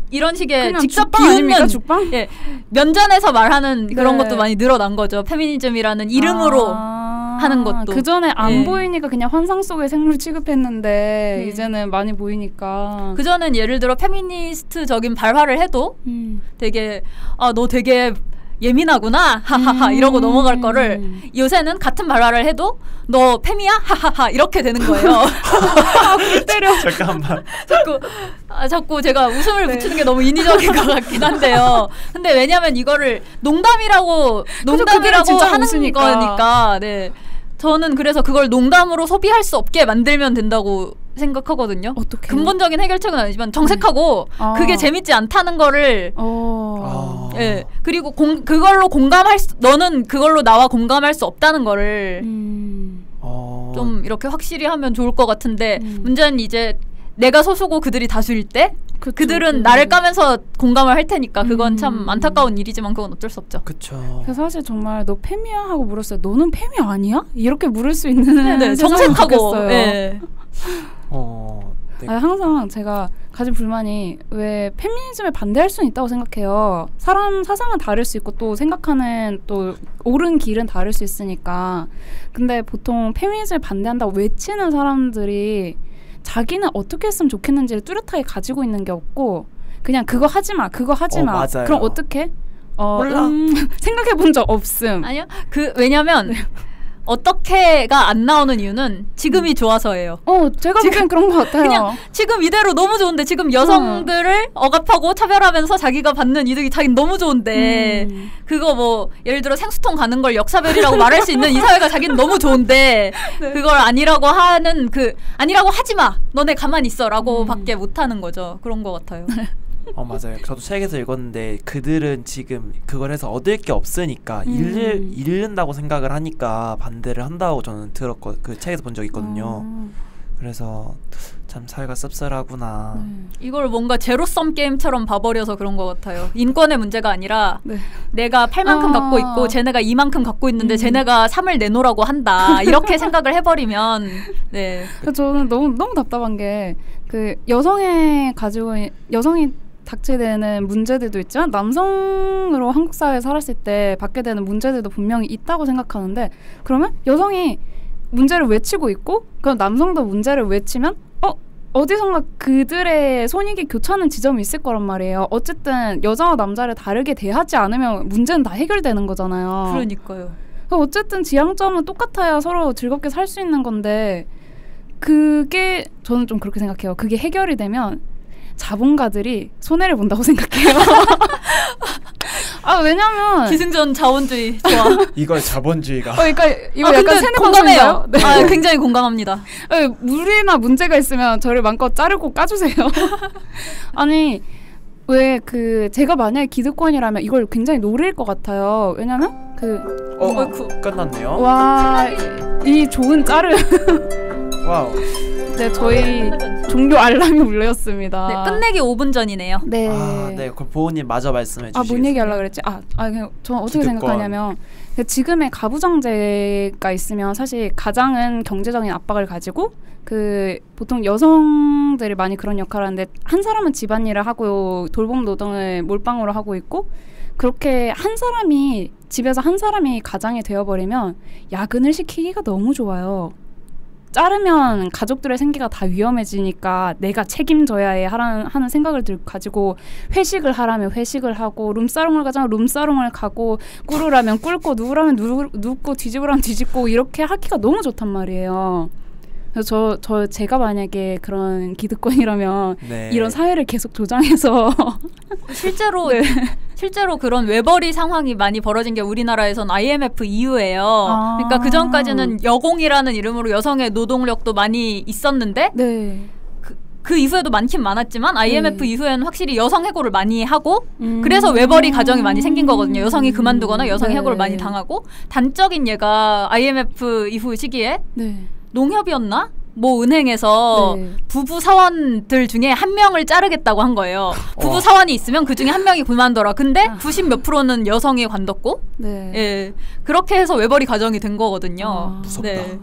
이런 식의 직접 비웃는 예, 면전에서 말하는 그런 것도 많이 늘어난 거죠. 페미니즘이라는 이름으로 하는 것도. 그 전에 안 보이니까 그냥 환상 속의 생물 취급했는데 이제는 많이 보이니까. 그 전엔 예를 들어 페미니스트적인 발화를 해도 되게 너 되게 예민하구나 하하하 이러고 넘어갈 거를 요새는 같은 발화를 해도 너 페미야 하하하 이렇게 되는 거예요. 때려. 잠깐만. 자꾸 제가 웃음을 붙이는 게 너무 인위적인 것 같긴 한데요. 근데 왜냐면 이거를 농담이라고 하는 웃으니까. 거니까. 네. 저는 그래서 그걸 농담으로 소비할 수 없게 만들면 된다고 생각하거든요. 어떻게? 근본적인 해결책은 아니지만 정색하고 그게 재밌지 않다는 거를 예. 그리고 그걸로 너는 그걸로 나와 공감할 수 없다는 거를 좀 이렇게 확실히 하면 좋을 것 같은데 문제는 이제 내가 소수고 그들이 다수일 때 그들은 나를 까면서 공감을 할 테니까 그건 참 안타까운 일이지만 그건 어쩔 수 없죠. 그쵸. 그래서 사실 정말 너 페미야? 하고 물었어요. 너는 페미 아니야? 이렇게 물을 수 있는 정색하고 네. 네. 항상 제가 가진 불만이 왜 페미니즘에 반대할 수는 있다고 생각해요. 사람 사상은 다를 수 있고 또 생각하는 또 옳은 길은 다를 수 있으니까. 근데 보통 페미니즘에 반대한다고 외치는 사람들이 자기는 어떻게 했으면 좋겠는지를 뚜렷하게 가지고 있는 게 없고 그냥 그거 하지마 그거 하지마 맞아요. 그럼 어떻게? 몰라. 생각해 본 적 없음. 아니요. 왜냐면 어떻게가 안 나오는 이유는 지금이 좋아서예요. 제가 보기엔 그런 것 같아요. 그냥 지금 이대로 너무 좋은데 지금 여성들을 억압하고 차별하면서 자기가 받는 이득이 자기는 너무 좋은데 그거 뭐 예를 들어 생수통 가는 걸 역차별이라고 말할 수 있는 이 사회가 자기는 너무 좋은데 네. 그걸 아니라고 하는 아니라고 하지마 너네 가만히 있어라고 밖에 못하는 거죠. 그런 것 같아요. 맞아요. 저도 책에서 읽었는데 그들은 지금 그걸 해서 얻을 게 없으니까 잃는다고 생각을 하니까 반대를 한다고 저는 그 책에서 본 적이 있거든요. 그래서 참 사회가 씁쓸하구나. 이걸 뭔가 제로섬 게임처럼 봐버려서 그런 것 같아요. 인권의 문제가 아니라 내가 8만큼 갖고 있고 쟤네가 2만큼 갖고 있는데 쟤네가 3을 내놓으라고 한다. 이렇게 생각을 해버리면 네. 저는 너무 답답한 게 여성이 닥치게 되는 문제들도 있지만 남성으로 한국 사회에 살았을 때 받게 되는 문제들도 분명히 있다고 생각하는데 그러면 여성이 문제를 외치고 있고 그럼 남성도 문제를 외치면 어디선가 그들의 손익이 교차하는 지점이 있을 거란 말이에요. 어쨌든 여자와 남자를 다르게 대하지 않으면 문제는 다 해결되는 거잖아요. 그러니까요. 어쨌든 지향점은 똑같아야 서로 즐겁게 살 수 있는 건데 그게 저는 좀 그렇게 생각해요. 그게 해결이 되면 자본가들이 손해를 본다고 생각해요. 왜냐면 기승전 자본주의 좋아. 이걸 자본주의가. 그러니까 이거 약간 세뇌 공감해요. 네. 굉장히 공감합니다. 물이나 문제가 있으면 저를 마음껏 자르고 까주세요. 아니 왜 제가 만약에 기득권이라면 이걸 굉장히 노릴 것 같아요. 왜냐면 끝났네요. 와, 이 좋은 짤을. 와우. 네, 저희 종료 알람이 울렸습니다. 네, 끝내기 5분 전이네요. 네. 네. 그럼 보호님 마저 말씀해 주시겠어요? 뭔 얘기하려고 그랬지? 그냥 저는 어떻게 기득권. 생각하냐면 지금의 가부장제가 있으면 사실 가장은 경제적인 압박을 가지고 보통 여성들이 많이 그런 역할을 하는데 한 사람은 집안일을 하고 돌봄 노동을 몰빵으로 하고 있고 그렇게 집에서 한 사람이 가장이 되어버리면 야근을 시키기가 너무 좋아요. 자르면 가족들의 생계가 다 위험해지니까 내가 책임져야 해 하는 생각을 가지고 회식을 하라면 회식을 하고 룸사롱을 가자면 룸사롱을 가고 꿇으라면 꿇고 누우라면 눕고 뒤집으라면 뒤집고 이렇게 하기가 너무 좋단 말이에요. 그래서 제가 만약에 그런 기득권이라면 네. 이런 사회를 계속 조장해서 실제로 네. 실제로 그런 외벌이 상황이 많이 벌어진 게 우리나라에선 IMF 이후예요. 그러니까 그 전까지는 여공이라는 이름으로 여성의 노동력도 많이 있었는데 네. 그 이후에도 많긴 많았지만 IMF 이후에는 확실히 여성 해고를 많이 하고 그래서 외벌이 가정이 많이 생긴 거거든요. 여성이 그만두거나 여성 네. 해고를 많이 당하고 단적인 예가 IMF 이후 시기에 네. 농협이었나? 뭐 은행에서 네. 부부 사원들 중에 한 명을 자르겠다고 한 거예요. 부부 사원이 있으면 그 중에 한 명이 그만둬라. 근데 90몇 %는 여성이 관뒀고, 네. 예, 그렇게 해서 외벌이 가정이 된 거거든요. 무섭다. 네.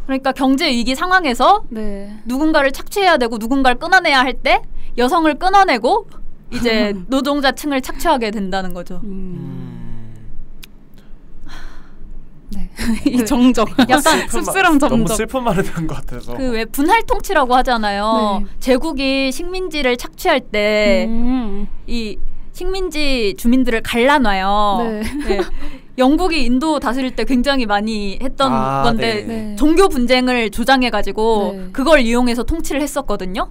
그러니까 경제 위기 상황에서 네. 누군가를 착취해야 되고 누군가를 끊어내야 할 때 여성을 끊어내고 이제 노동자층을 착취하게 된다는 거죠. 네. 이 정적. 약간 씁쓸한 정적. 너무 슬픈 말을 들은 것 같아서. 그 왜 분할 통치라고 하잖아요. 네. 제국이 식민지를 착취할 때 이 식민지 주민들을 갈라놔요. 네. 네. 영국이 인도 다스릴 때 굉장히 많이 했던 건데 네. 종교 분쟁을 조장해가지고 네. 그걸 이용해서 통치를 했었거든요.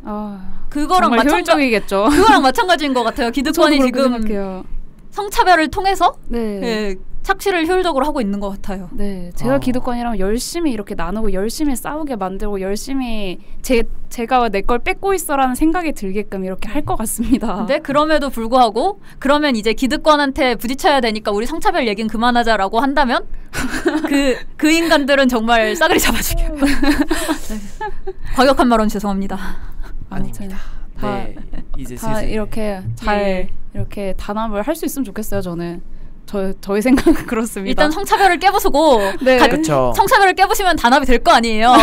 그거랑 정말 효율적이겠죠. 그거랑 마찬가지인 것 같아요. 기득권이 지금 생각해요. 성차별을 통해서 네. 예, 착취를 효율적으로 하고 있는 것 같아요. 네, 제가 기득권이라면 열심히 이렇게 나누고 열심히 싸우게 만들고 열심히 제가 내 걸 뺏고 있어라는 생각이 들게끔 이렇게 할 것 같습니다. 근데 그럼에도 불구하고 그러면 이제 기득권한테 부딪혀야 되니까 우리 성차별 얘기는 그만하자라고 한다면 그 인간들은 정말 싸그리 잡아주게요. 네. 과격한 말은 죄송합니다. 아무튼 네, 이제 다 이렇게 잘 이렇게 단합을 할 수 있으면 좋겠어요. 저는 저의 생각은 그렇습니다. 일단 성차별을 깨부수고 네. 그렇죠. 성차별을 깨부시면 단합이 될 거 아니에요.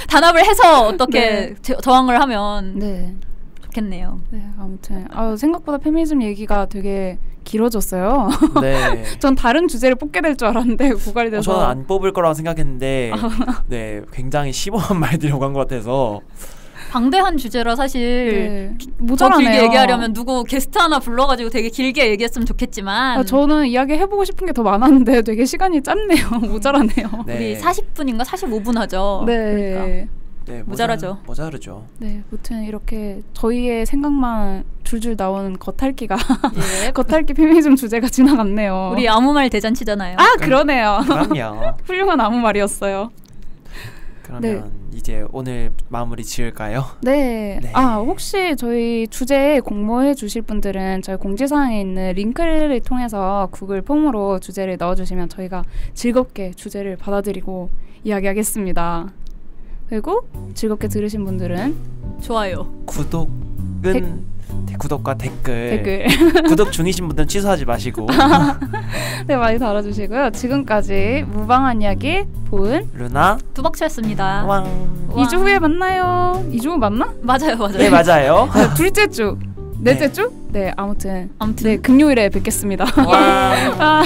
단합을 해서 어떻게 저항을 하면 네. 좋겠네요. 네, 아무튼 생각보다 페미니즘 얘기가 되게 길어졌어요. 네. 전 다른 주제를 뽑게 될 줄 알았는데 고갈이 돼서 저는 안 뽑을 거라고 생각했는데 네, 굉장히 심오한 말들이 오간 것 같아서 방대한 주제라 사실 네. 더 모자라네요. 길게 얘기하려면 누구 게스트 하나 불러가지고 되게 길게 얘기했으면 좋겠지만 저는 이야기 해보고 싶은 게 더 많았는데 되게 시간이 짧네요. 모자라네요. 네. 우리 40분인가 45분 하죠. 네. 그러니까. 네, 모자라죠. 모자르죠. 네, 아무튼 이렇게 저희의 생각만 줄줄 나오는 겉핥기가 예. 겉핥기 페미니즘 주제가 지나갔네요. 우리 아무 말 대잔치잖아요. 그러네요. 그럼요. 훌륭한 아무 말이었어요. 그러면 이제 오늘 마무리 지을까요? 네. 네. 혹시 저희 주제에 공모해 주실 분들은 저희 공지사항에 있는 링크를 통해서 구글 폼으로 주제를 넣어주시면 저희가 즐겁게 주제를 받아들이고 이야기하겠습니다. 그리고 즐겁게 들으신 분들은 좋아요. 구독과 댓글. 댓글 구독 중이신 분들은 취소하지 마시고. 네, 많이 달아주시고요. 지금까지 무방한 이야기 보은 루나 두벅치였습니다. 왕. 2주 후에 만나요. 2주 후 맞나? 맞아요. 네, 맞아요. 둘째 주, 넷째 주? 네, 아무튼 아무튼 네, 금요일에 뵙겠습니다. 왕.